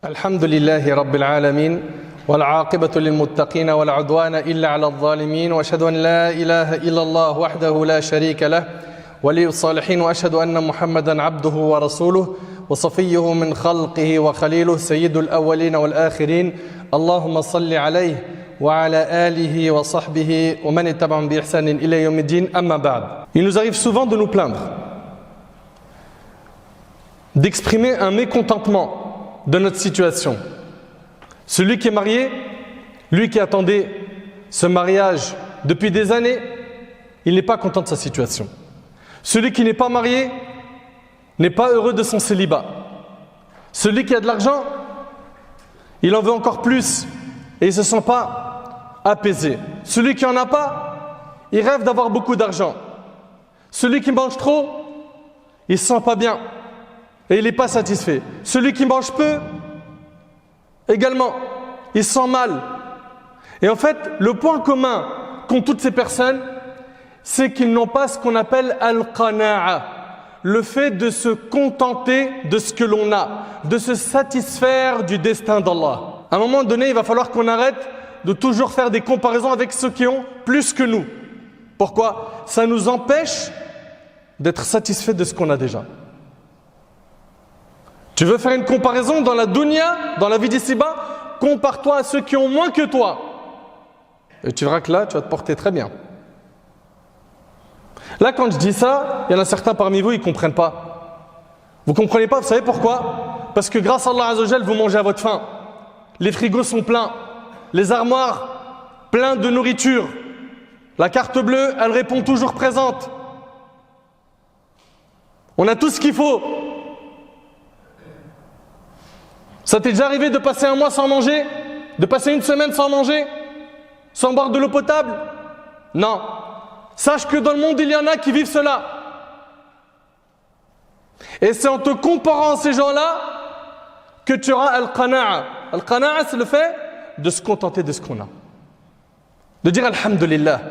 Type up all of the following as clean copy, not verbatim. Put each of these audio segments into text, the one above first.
الحمد لله رب العالمين والعاقبة للمتقين ولا عدوان إلا على الظالمين وأشهد أن لا إله إلا الله وحده لا شريك له ولي الصالحين وأشهد أن محمدا عبده ورسوله وصفيه من خلقه وخليله سيد الأولين والآخرين اللهم صل عليه وعلى آله وصحبه ومن اتبعهم بإحسان إلى يوم الدين أما بعد. Il nous arrive souvent de nous plaindre, d'exprimer un mécontentement de notre situation. Celui qui est marié, lui qui attendait ce mariage depuis des années, il n'est pas content de sa situation. Celui qui n'est pas marié n'est pas heureux de son célibat. Celui qui a de l'argent, il en veut encore plus et il ne se sent pas apaisé. Celui qui n'en a pas, il rêve d'avoir beaucoup d'argent. Celui qui mange trop, il ne se sent pas bien et il n'est pas satisfait. Celui qui mange peu, également, il se sent mal. Et en fait, le point commun qu'ont toutes ces personnes, c'est qu'ils n'ont pas ce qu'on appelle al-qana'a, le fait de se contenter de ce que l'on a, de se satisfaire du destin d'Allah. À un moment donné, il va falloir qu'on arrête de toujours faire des comparaisons avec ceux qui ont plus que nous. Pourquoi? Ça nous empêche d'être satisfaits de ce qu'on a déjà. Tu veux faire une comparaison dans la dunya, dans la vie d'ici-bas, compare-toi à ceux qui ont moins que toi. Et tu verras que là, tu vas te porter très bien. Là, quand je dis ça, il y en a certains parmi vous, ils ne comprennent pas. Vous ne comprenez pas, vous savez pourquoi? Parce que grâce à Allah Azzawajal, vous mangez à votre faim. Les frigos sont pleins. Les armoires, pleins de nourriture. La carte bleue, elle répond toujours présente. On a tout ce qu'il faut. Ça t'est déjà arrivé de passer un mois sans manger? De passer une semaine sans manger? Sans boire de l'eau potable? Non. Sache que dans le monde, il y en a qui vivent cela. Et c'est en te comparant à ces gens-là que tu auras al-qana'a. Al-qana'a, c'est le fait de se contenter de ce qu'on a. De dire alhamdulillah.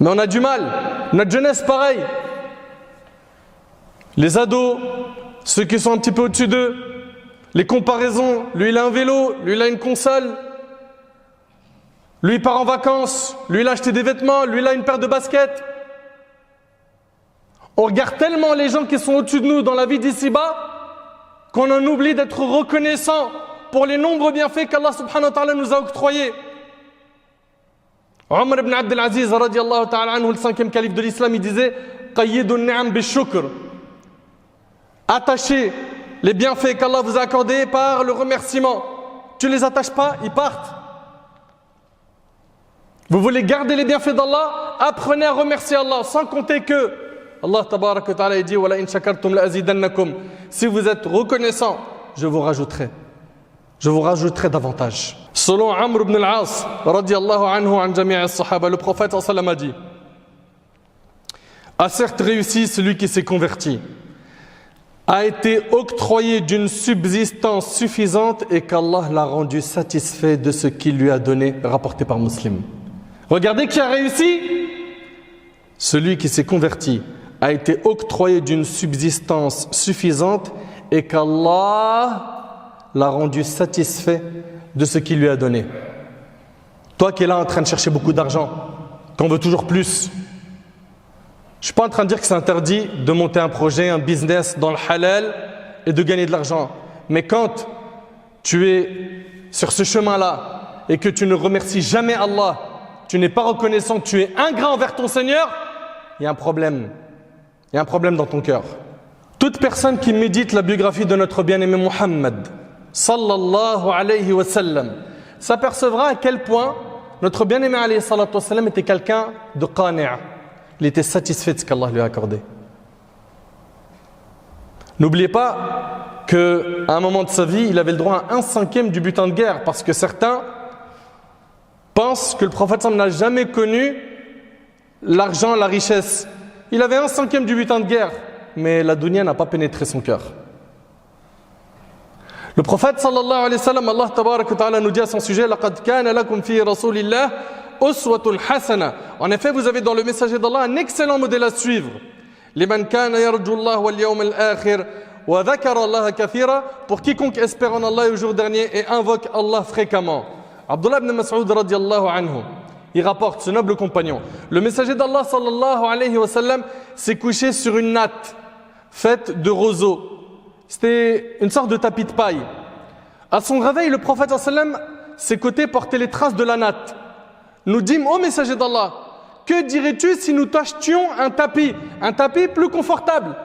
Mais on a du mal. Notre jeunesse, pareil. Les ados, ceux qui sont un petit peu au-dessus d'eux, les comparaisons, lui il a un vélo, lui il a une console, lui il part en vacances, lui il a acheté des vêtements, lui il a une paire de baskets. On regarde tellement les gens qui sont au-dessus de nous dans la vie d'ici-bas qu'on en oublie d'être reconnaissant pour les nombreux bienfaits qu'Allah subhanahu wa ta'ala nous a octroyés. Omar ibn Abdel Aziz radiyallahu ta'ala anhu, le 5e calife de l'islam, il disait qayyidun ni'am bi-shukr. Attachez les bienfaits qu'Allah vous a accordés par le remerciement. Tu ne les attaches pas, ils partent. Vous voulez garder les bienfaits d'Allah, apprenez à remercier Allah, sans compter que Allah tabarak wa ta'ala dit wala in shakartum la azidannakum. Si vous êtes reconnaissant, je vous rajouterai davantage. Selon Amr ibn al-As radiyallahu anhu an jami' as-sahaba, le prophète sallallahu alayhi wa sallam a dit: a certes réussi celui qui s'est converti, a été octroyé d'une subsistance suffisante et qu'Allah l'a rendu satisfait de ce qu'il lui a donné, rapporté par Muslim. Regardez qui a réussi. Celui qui s'est converti a été octroyé d'une subsistance suffisante et qu'Allah l'a rendu satisfait de ce qu'il lui a donné. Toi qui es là en train de chercher beaucoup d'argent, qu'on veut toujours plus, je ne suis pas en train de dire que c'est interdit de monter un projet, un business dans le halal et de gagner de l'argent. Mais quand tu es sur ce chemin-là et que tu ne remercies jamais Allah, tu n'es pas reconnaissant, tu es ingrat envers ton Seigneur, il y a un problème. Il y a un problème dans ton cœur. Toute personne qui médite la biographie de notre bien-aimé Muhammad sallallahu alayhi wa sallam s'apercevra à quel point notre bien-aimé alayhi salatu wa sallam était quelqu'un de qani'a. Il était satisfait de ce qu'Allah lui a accordé. N'oubliez pas qu'à un moment de sa vie, il avait le droit à 1/5 du butin de guerre, parce que certains pensent que le prophète n'a jamais connu l'argent, la richesse. Il avait 1/5 du butin de guerre, mais la dunya n'a pas pénétré son cœur. Le prophète sallallahu alayhi wa sallam, Allah tabarak wa ta'ala nous dit à son sujet: laqad kana lakum fi rasulillah uswatun hasana. En effet, vous avez dans le messager d'Allah un excellent modèle à suivre. Liman kana yarju Allah wal yawm al akhir wa dhakara Allah kathira, pour quiconque espère en Allah et au jour dernier et invoque Allah fréquemment. Abdullah ibn Mas'ud radiyallahu anhu, il rapporte, ce noble compagnon, le messager d'Allah sallallahu alayhi wa sallam s'est couché sur une natte faite de roseaux. C'était une sorte de tapis de paille. À son réveil, le prophète sallallahu alayhi wa sallam, ses côtés portaient les traces de la natte. Nous dîmes, ô messager d'Allah, que dirais-tu si nous t'achetions un tapis plus confortable,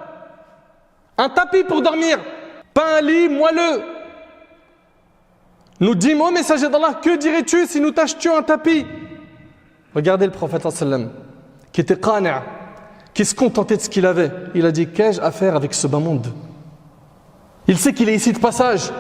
un tapis pour dormir, pas un lit moelleux. Nous dîmes, ô messager d'Allah, que dirais-tu si nous t'achetions un tapis? Regardez le prophète sallallahu alayhi wa sallam, qui était qani', qui se contentait de ce qu'il avait. Il a dit, qu'ai-je à faire avec ce bas monde? Il sait qu'il est ici de passage.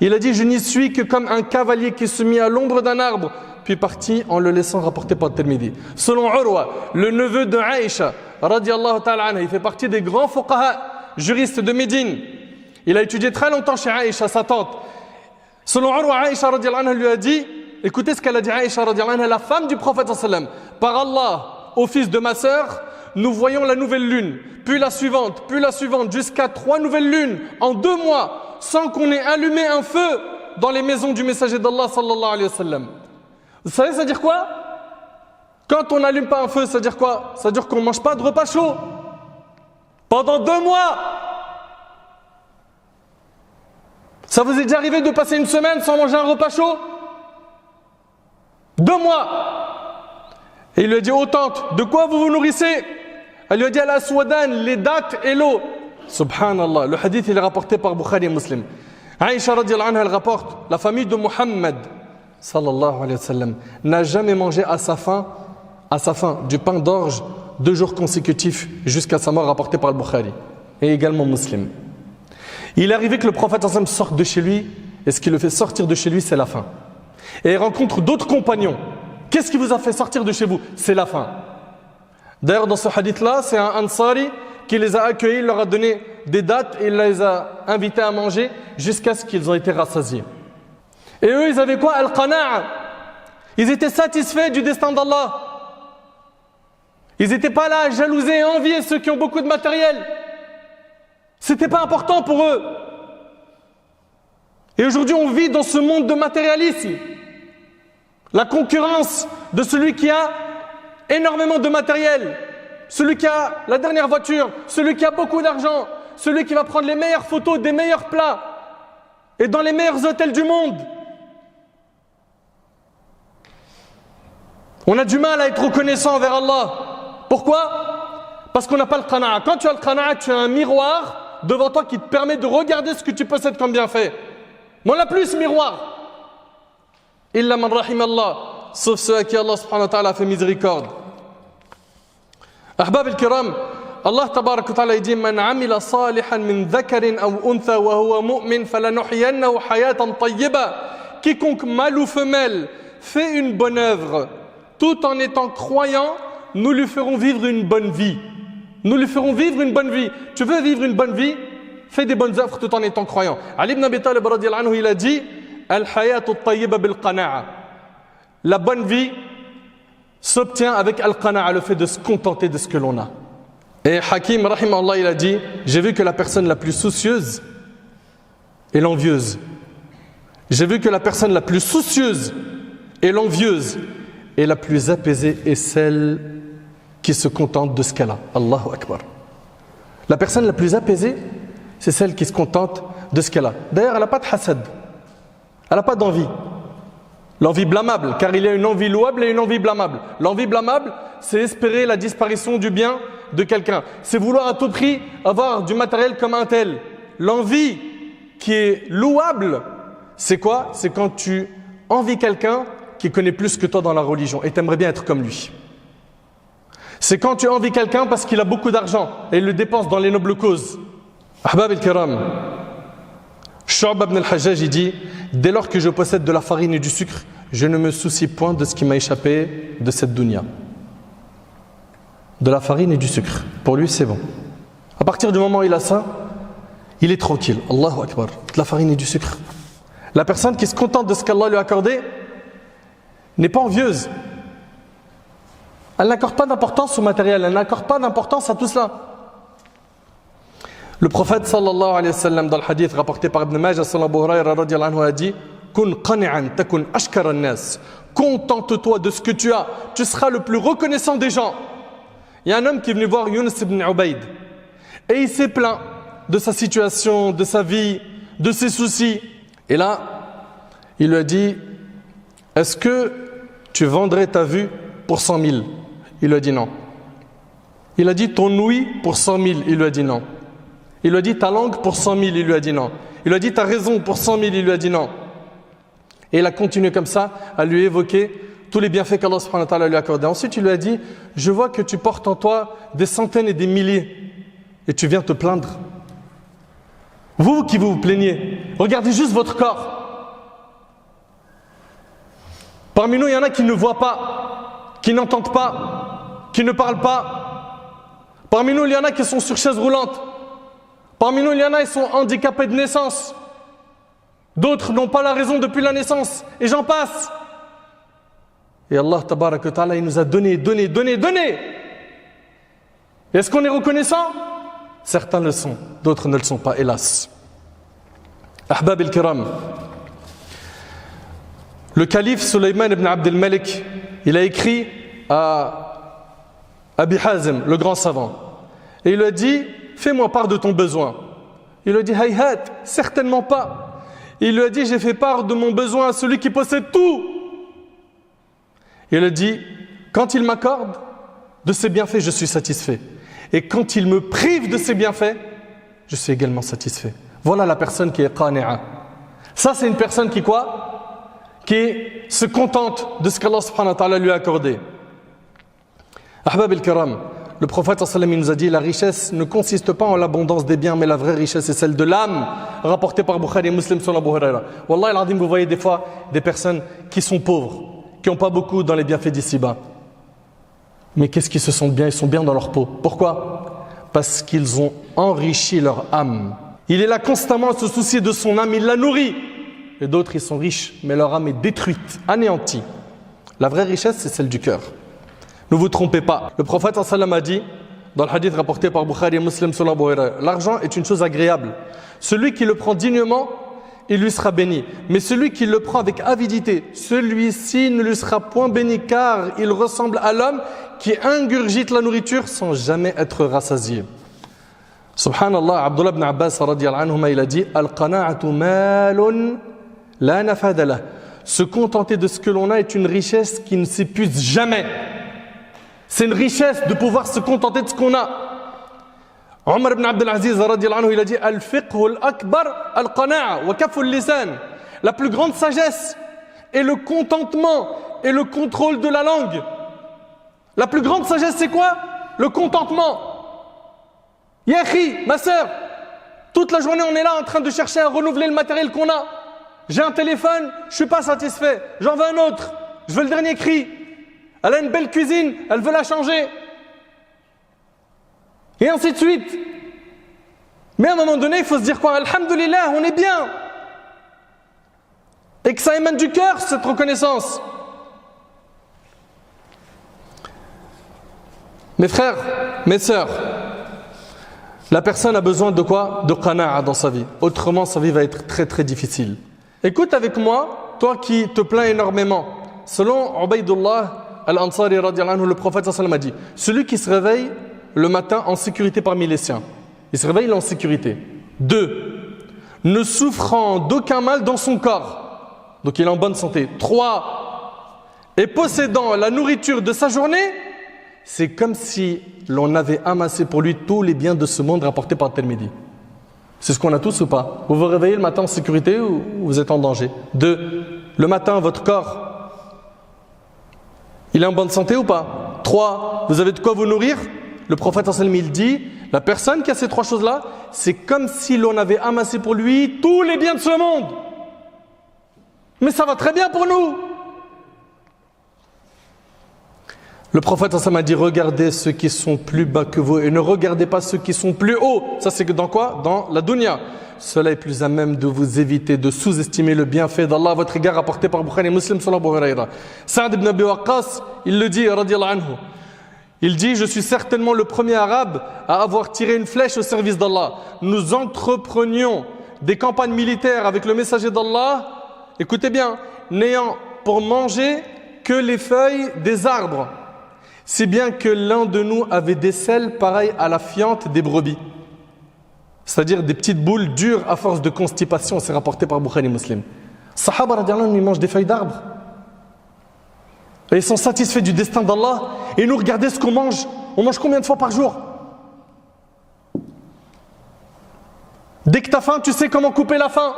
Il a dit, je n'y suis que comme un cavalier qui se mit à l'ombre d'un arbre, puis parti en le laissant rapporter par Tirmidhi. Selon Urwa, le neveu de Aïcha, radiyallahu ta'ala anha, il fait partie des grands fuqaha, juristes de Médine. Il a étudié très longtemps chez Aïcha, sa tante. Selon Urwa, Aïcha radiyallahu anha lui a dit, écoutez ce qu'elle a dit, Aïcha radiyallahu anha, la femme du prophète sallallahu alayhi wa sallam, par Allah, ô fils de ma sœur, nous voyons la nouvelle lune, puis la suivante, jusqu'à 3 nouvelles lunes en 2 mois, sans qu'on ait allumé un feu dans les maisons du messager d'Allah sallallahu alayhi wa sallam. Vous savez, ça veut dire quoi? Quand on n'allume pas un feu, ça veut dire quoi? Ça veut dire qu'on ne mange pas de repas chaud pendant 2 mois. Ça vous est déjà arrivé de passer une semaine sans manger un repas chaud? 2 mois. Et il lui a dit, ô tante, de quoi vous vous nourrissez? Elle lui a dit, al-aswadan, les dattes et l'eau. Subhanallah, le hadith il est rapporté par Bukhari et Muslim. Aïcha radiyallahu anha, elle rapporte, la famille de Muhammad sallallahu alayhi wa sallam n'a jamais mangé à sa faim du pain d'orge 2 jours consécutifs jusqu'à sa mort, rapporté par le Bukhari et également Muslim. Il est arrivé que le prophète sallallahu alayhi wa sallam sorte de chez lui, et ce qui le fait sortir de chez lui, c'est la faim. Et il rencontre d'autres compagnons. Qu'est-ce qui vous a fait sortir de chez vous? C'est la faim. D'ailleurs, dans ce hadith-là, c'est un Ansari qui les a accueillis, il leur a donné des dattes et il les a invités à manger jusqu'à ce qu'ils aient été rassasiés. Et eux, ils avaient quoi? Al-Qana'a. Ils étaient satisfaits du destin d'Allah. Ils n'étaient pas là à jalouser et envier ceux qui ont beaucoup de matériel. C'était pas important pour eux. Et aujourd'hui, on vit dans ce monde de matérialisme. La concurrence de celui qui a énormément de matériel, celui qui a la dernière voiture, celui qui a beaucoup d'argent, celui qui va prendre les meilleures photos des meilleurs plats et dans les meilleurs hôtels du monde. On a du mal à être reconnaissant envers Allah. Pourquoi? Parce qu'on n'a pas le qana'a. Quand tu as le qana'a, tu as un miroir devant toi qui te permet de regarder ce que tu possèdes comme bienfait. Mais on n'a plus ce miroir. Illa man rahim Allah, sauf ceux à qui Allah subhanahu wa ta'ala a fait miséricorde. Ahbab al-kiram, Allah tabarak wa ta'ala dit man amila salihan min dhakarin aw untha wa huwa mu'min falanuhyiyannahu hayatan tayyiba. Quiconque mâle ou femelle fait une bonne œuvre tout en étant croyant, nous lui ferons vivre une bonne vie. Nous lui ferons vivre une bonne vie. Tu veux vivre une bonne vie? Fais des bonnes œuvres tout en étant croyant. Ali ibn Abi Talib radiyallahu anhu, il a dit al-hayatu at-tayyiba bil-qana'a. La bonne vie s'obtient avec al-qana'a, le fait de se contenter de ce que l'on a. Et Hakim rahimahullah, il a dit, j'ai vu que la personne la plus soucieuse est l'envieuse. J'ai vu que la personne la plus soucieuse et l'envieuse et la plus apaisée est celle qui se contente de ce qu'elle a. Allahu Akbar. La personne la plus apaisée, c'est celle qui se contente de ce qu'elle a. D'ailleurs, elle n'a pas de hasad. Elle n'a pas d'envie. L'envie blâmable, car il y a une envie louable et une envie blâmable. L'envie blâmable, c'est espérer la disparition du bien de quelqu'un. C'est vouloir à tout prix avoir du matériel comme un tel. L'envie qui est louable, c'est quoi? C'est quand tu envies quelqu'un qui connaît plus que toi dans la religion et tu aimerais bien être comme lui. C'est quand tu envies quelqu'un parce qu'il a beaucoup d'argent et il le dépense dans les nobles causes. Ahbab al-kiram, Shu'ba ibn al-Hajjaj, il dit, dès lors que je possède de la farine et du sucre, je ne me soucie point de ce qui m'a échappé de cette dunya. De la farine et du sucre, pour lui c'est bon. À partir du moment où il a ça, il est tranquille. Allahu Akbar. De la farine et du sucre. La personne qui se contente de ce qu'Allah lui a accordé n'est pas envieuse. Elle n'accorde pas d'importance au matériel, elle n'accorde pas d'importance à tout cela. Le prophète sallallahu alayhi wa sallam, dans le hadith rapporté par Ibn Majah, sallallahu alayhi wa sallam, a dit Kun qani'an takun ashkara an-nas. Contente-toi de ce que tu as, tu seras le plus reconnaissant des gens. Il y a un homme qui est venu voir Yunus ibn Ubayd et il s'est plaint de sa situation, de sa vie, de ses soucis. Et là, il lui a dit est-ce que tu vendrais ta vue pour 100 000? Il lui a dit non. Il a dit ton ouïe pour 100 000? Il lui a dit non. Il lui a dit ta langue pour 100 000? Il lui a dit non. Il lui a dit ta raison pour 100 000? Il lui a dit non. Et il a continué comme ça à lui évoquer tous les bienfaits qu'Allah subhanahu wa ta'ala lui a accordés. Ensuite, il lui a dit je vois que tu portes en toi des centaines et des milliers et tu viens te plaindre. Vous qui vous plaignez, regardez juste votre corps. Parmi nous, il y en a qui ne voient pas, qui n'entendent pas, qui ne parlent pas. Parmi nous, il y en a qui sont sur chaise roulante. Parmi nous, il y en a qui sont handicapés de naissance. D'autres n'ont pas la raison depuis la naissance. Et j'en passe. Et Allah, tabarak wa ta'ala, il nous a donné. Est-ce qu'on est reconnaissant? Certains le sont, d'autres ne le sont pas, hélas. Ahbab al-Kiram. Le calife Sulayman ibn Abd al-Malik, il a écrit à Abi Hazim, le grand savant. Et il lui a dit fais-moi part de ton besoin. Il lui a dit hayhat, certainement pas. Il lui a dit j'ai fait part de mon besoin à celui qui possède tout. Il a dit quand il m'accorde de ses bienfaits, je suis satisfait. Et quand il me prive de ses bienfaits, je suis également satisfait. Voilà la personne qui est qani'a. Ça, c'est une personne qui quoi? Qui se contente de ce qu'Allah subhanahu wa ta'ala lui a accordé. Ahbab al-Kiram, le prophète sallallahu alayhi wa sallam nous a dit la richesse ne consiste pas en l'abondance des biens, mais la vraie richesse est celle de l'âme, rapportée par Bukhari et Muslim sur Abu Huraira. Wallah al-Azim, vous voyez des fois des personnes qui sont pauvres, qui n'ont pas beaucoup dans les bienfaits d'ici-bas. Mais qu'est-ce qu'ils se sentent bien? Ils sont bien dans leur peau. Pourquoi? Parce qu'ils ont enrichi leur âme. Il est là constamment à se soucier de son âme, il la nourrit. Et d'autres, ils sont riches, mais leur âme est détruite, anéantie. La vraie richesse, c'est celle du cœur. Ne vous trompez pas. Le prophète sallallahu alayhi wa sallam a dit, dans le hadith rapporté par Bukhari et Muslim sur Abu Huraira, l'argent est une chose agréable. Celui qui le prend dignement, il lui sera béni. Mais celui qui le prend avec avidité, celui-ci ne lui sera point béni, car il ressemble à l'homme qui ingurgite la nourriture sans jamais être rassasié. Subhanallah, Abdullah ibn Abbas radiyallahu anhuma, il a dit Al-qana'atu malun la nafada lah. Se contenter de ce que l'on a est une richesse qui ne s'épuise jamais. C'est une richesse de pouvoir se contenter de ce qu'on a. Omar ibn Abdul Aziz radiyallahu anhu, il a dit Al-fiqhu al-akbar al-qana'a wa kafu al-lisan. La plus grande sagesse est le contentement et le contrôle de la langue. La plus grande sagesse, c'est quoi? Le contentement. Yahi, ma sœur, toute la journée on est là en train de chercher à renouveler le matériel qu'on a. J'ai un téléphone, je suis pas satisfait, j'en veux un autre, je veux le dernier cri. Elle a une belle cuisine, elle veut la changer. Et ainsi de suite. Mais à un moment donné, il faut se dire quoi? Alhamdulillah, on est bien. Et que ça émane du cœur, cette reconnaissance. Mes frères, mes sœurs, la personne a besoin de quoi? De qana'a dans sa vie. Autrement, sa vie va être très très difficile. Écoute avec moi, toi qui te plains énormément. Selon Ubaydullah al-Ansari radiyallahu anhu, le prophète sallallahu alayhi wa sallam a dit celui qui se réveille le matin en sécurité parmi les siens. Il se réveille, il est en sécurité. 2. Ne souffrant d'aucun mal dans son corps. Donc il est en bonne santé. 3. Et possédant la nourriture de sa journée, c'est comme si l'on avait amassé pour lui tous les biens de ce monde rapportés par Tirmidhi. C'est ce qu'on a tous ou pas? Vous vous réveillez le matin en sécurité ou vous êtes en danger? 2. Le matin, votre corps, il est en bonne santé ou pas? 3. Vous avez de quoi vous nourrir? Le prophète sallallahu alayhi wa sallam, il dit, la personne qui a ces 3 choses-là, c'est comme si l'on avait amassé pour lui tous les biens de ce monde. Mais ça va très bien pour nous. Le prophète sallallahu alayhi wa sallam a dit, regardez ceux qui sont plus bas que vous et ne regardez pas ceux qui sont plus hauts. Ça c'est dans quoi? Dans la dunya. Cela est plus à même de vous éviter de sous-estimer le bienfait d'Allah à votre égard rapporté par Bukhari et Muslim sur Abu Huraira. Sa'd ibn Abi Waqqas, il le dit, radiyallahu anhu. Il dit, je suis certainement le premier arabe à avoir tiré une flèche au service d'Allah. Nous entreprenions des campagnes militaires avec le messager d'Allah, écoutez bien, n'ayant pour manger que les feuilles des arbres, si bien que l'un de nous avait des selles pareilles à la fiente des brebis. C'est-à-dire des petites boules dures à force de constipation, c'est rapporté par Bukhari Muslim. Sahaba radiallahu anhum, ils mangent des feuilles d'arbres. Et ils sont satisfaits du destin d'Allah. Et nous, regardez ce qu'on mange. On mange combien de fois par jour? Dès que tu as faim, tu sais comment couper la faim.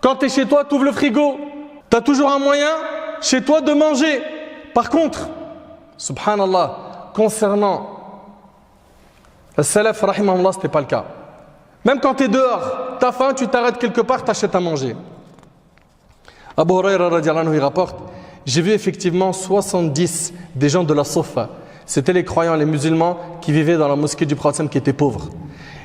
Quand tu es chez toi, tu ouvres le frigo. Tu as toujours un moyen chez toi de manger. Par contre, subhanallah, concernant le salaf, rahimahullah, ce n'était pas le cas. Même quand tu es dehors, tu as faim, tu t'arrêtes quelque part, tu achètes à manger. Abu Huraira radiallahu anhu, il rapporte, j'ai vu effectivement 70 des gens de la Sofa. C'était les croyants, les musulmans qui vivaient dans la mosquée du prophète qui étaient pauvres.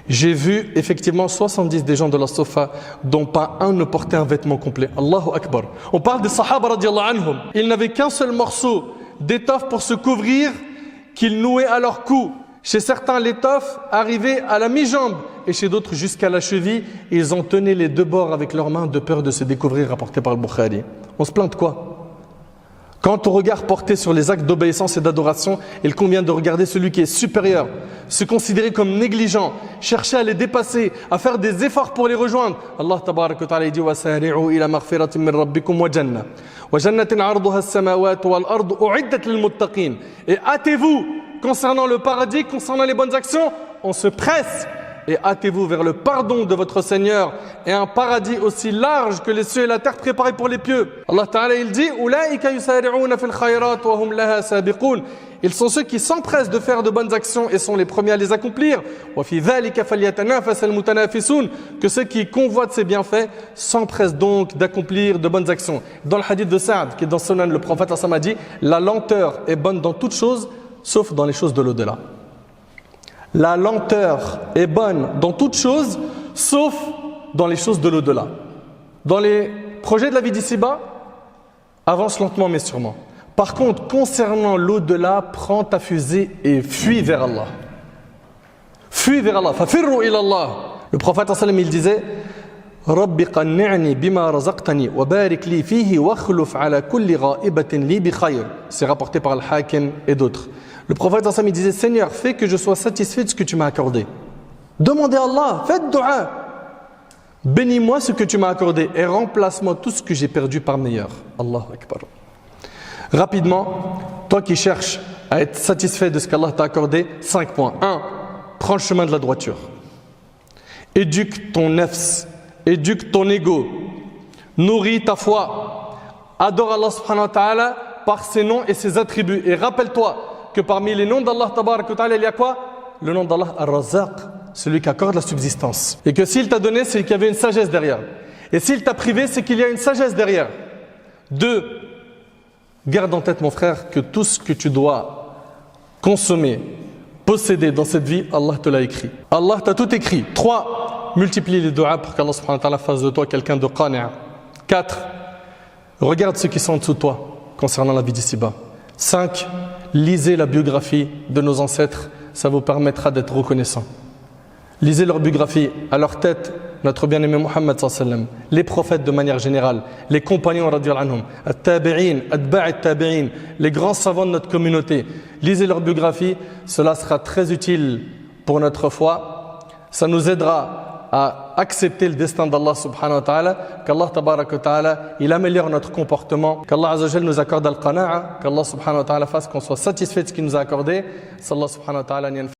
J'ai vu effectivement 70 des gens de la Sofa dont pas un ne portait un vêtement complet. Allahu Akbar. On parle des Sahaba radiallahu anhum. Ils n'avaient qu'un seul morceau d'étoffe pour se couvrir qu'ils nouaient à leur cou. Chez certains, l'étoffe arrivait à la mi-jambe et chez d'autres jusqu'à la cheville. Ils en tenaient les deux bords avec leurs mains de peur de se découvrir, rapporté par le Bukhari. On se plaint de quoi? Quand ton regard porté sur les actes d'obéissance et d'adoration, il convient de regarder celui qui est supérieur, se considérer comme négligent, chercher à les dépasser, à faire des efforts pour les rejoindre. Allah tabaraka wa ta'ala dit وَسَارِعُوا إِلَى مَغْفِرَةٍ مِّن رَبِّكُمْ وَجَنَّةٍ وَجَنَّةٍ عَرْضُهَا السَّمَاوَاتُ وَالْأَرْضُ أُعِدَّتْ لِلْمُتَّقِينَ. Et hâtez-vous concernant le paradis, concernant les bonnes actions, on se presse. Et hâtez-vous vers le pardon de votre Seigneur et un paradis aussi large que les cieux et la terre préparés pour les pieux. Allah Ta'ala il dit Ulaika yusari'una fil khayrat wa hum laha sabiqun. Ils sont ceux qui s'empressent de faire de bonnes actions et sont les premiers à les accomplir. Wa fi dhalika falyatanafas al mutanafisun. Que ceux qui convoitent ces bienfaits s'empressent donc d'accomplir de bonnes actions. Dans le hadith de Sa'd qui est dans Sunan, le prophète a dit la lenteur est bonne dans toutes choses sauf dans les choses de l'au-delà. La lenteur est bonne dans toutes choses, sauf dans les choses de l'au-delà. Dans les projets de la vie d'ici-bas, avance lentement mais sûrement. Par contre, concernant l'au-delà, prends ta fusée et fuis vers Allah. Fuis vers Allah. Fafirru ila Allah. Le prophète sallallahu alayhi wa sallam, il disait Rabbi qanni'ni bima razaqtani wa barik li fihi wa khuluf ala kulli gha'ibatin li bi khayr. C'est rapporté par Al-Hakim et d'autres. Le prophète il disait Seigneur, fais que je sois satisfait de ce que tu m'as accordé. Demandez à Allah, faites dua. Bénis-moi ce que tu m'as accordé et remplace-moi tout ce que j'ai perdu par meilleur. Allahu Akbar. Rapidement, toi qui cherches à être satisfait de ce qu'Allah t'a accordé, 5 points. 1. Prends le chemin de la droiture. Éduque ton nafs, éduque ton ego, nourris ta foi. Adore Allah subhanahu wa ta'ala par ses noms et ses attributs. Et rappelle-toi que parmi les noms d'Allah tabaraka wa ta'ala, il y a quoi? Le nom d'Allah Ar-Razzaq, celui qui accorde la subsistance. Et que s'il t'a donné, c'est qu'il y avait une sagesse derrière. Et s'il t'a privé, c'est qu'il y a une sagesse derrière. 2. Garde en tête, mon frère, que tout ce que tu dois consommer, posséder dans cette vie, Allah te l'a écrit. Allah t'a tout écrit. 3. Multiplie les du'a pour qu'Allah subhanahu wa ta'ala fasse de toi quelqu'un de qani'a. 4. Regarde ceux qui sont en dessous de toi concernant la vie d'ici-bas. 5. Lisez la biographie de nos ancêtres, ça vous permettra d'être reconnaissant. Lisez leur biographie, à leur tête, notre bien-aimé Muhammad sallallahu alayhi wa sallam, les prophètes de manière générale, les compagnons radiyallahu anhum, at-tabi'in, atba'i at-tabi'in, les grands savants de notre communauté. Lisez leur biographie, cela sera très utile pour notre foi. Ça nous aidera à accepter le destin d'Allah subhanahu wa ta'ala, qu'Allah tabaraka wa ta'ala, il améliore notre comportement, qu'Allah azza wa jalla nous accorde al-qana'a, qu'Allah subhanahu wa ta'ala fasse qu'on soit satisfait de ce qu'il nous a accordé. Sallallahu subhanahu wa ta'ala.